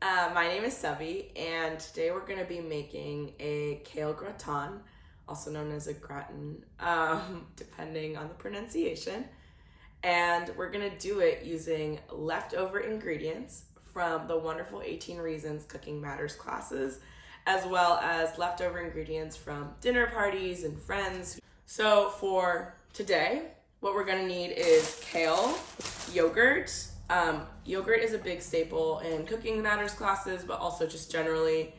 My name is Savi, and today we're going to be making a kale gratin, also known as a gratin, depending on the pronunciation. And we're going to do it using leftover ingredients from the wonderful 18 Reasons Cooking Matters classes, as well as leftover ingredients from dinner parties and friends. So for today, what we're going to need is kale, yogurt. Yogurt is a big staple in Cooking Matters classes, but also just generally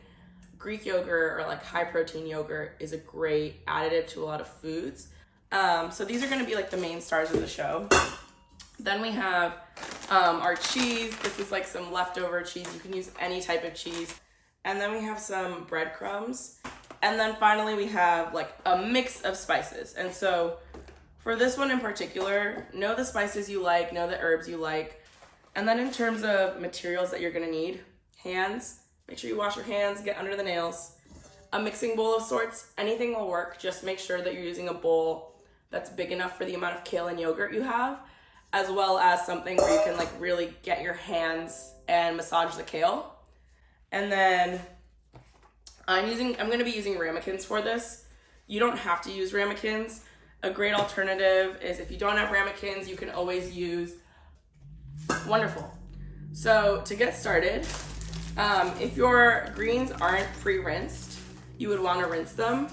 Greek yogurt or like high protein yogurt is a great additive to a lot of foods. So these are going to be like the main stars of the show. Then we have our cheese. This is like some leftover cheese. You can use any type of cheese. And then we have some breadcrumbs. And then finally we have like a mix of spices. And so for this one in particular, know the spices you like, know the herbs you like. And then in terms of materials that you're gonna need, hands, make sure you wash your hands, get under the nails. A mixing bowl of sorts, anything will work. Just make sure that you're using a bowl that's big enough for the amount of kale and yogurt you have, as well as something where you can like really get your hands and massage the kale. And then I'm gonna be using ramekins for this. You don't have to use ramekins. A great alternative is if you don't have ramekins, you can always use wonderful. So to get started, if your greens aren't pre-rinsed, you would want to rinse them.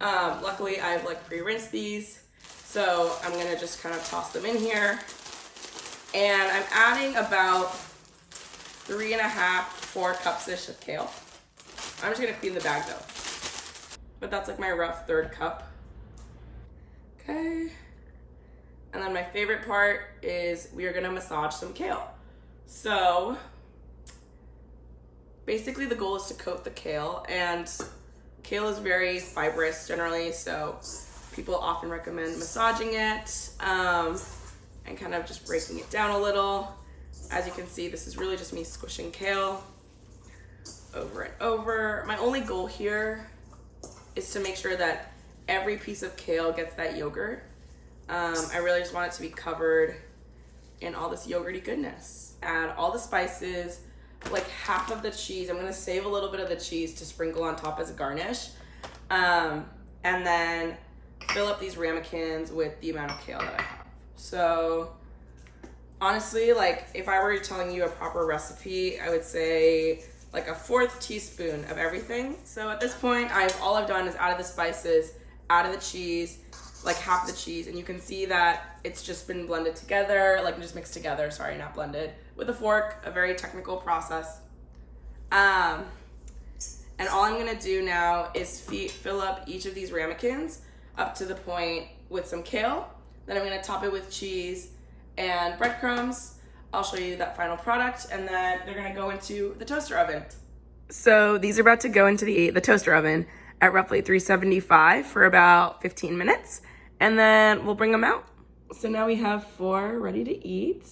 Luckily, I've like pre-rinsed these, so I'm gonna just kind of toss them in here. And I'm adding about 3.5, 4 cups-ish of kale. I'm just gonna clean the bag though. But that's like my rough 1/3 cup. Okay. And then my favorite part is we are gonna massage some kale. So basically the goal is to coat the kale, and kale is very fibrous generally, so people often recommend massaging it and kind of just breaking it down a little. As you can see, this is really just me squishing kale over and over. My only goal here is to make sure that every piece of kale gets that yogurt. I really just want it to be covered in all this yogurty goodness. Add all the spices, like half of the cheese. I'm gonna save a little bit of the cheese to sprinkle on top as a garnish. And then fill up these ramekins with the amount of kale that I have. So honestly, like if I were telling you a proper recipe, I would say like a 1/4 teaspoon of everything. So at this point, all I've done is added the spices, added the cheese, like half the cheese, and you can see that it's just been blended together, like just mixed together, sorry, not blended, with a fork, a very technical process. And all I'm gonna do now is fill up each of these ramekins up to the point with some kale. Then I'm gonna top it with cheese and breadcrumbs. I'll show you that final product, and then they're gonna go into the toaster oven. So these are about to go into the toaster oven at roughly 375 for about 15 minutes, and then we'll bring them out. So now we have 4 ready to eat.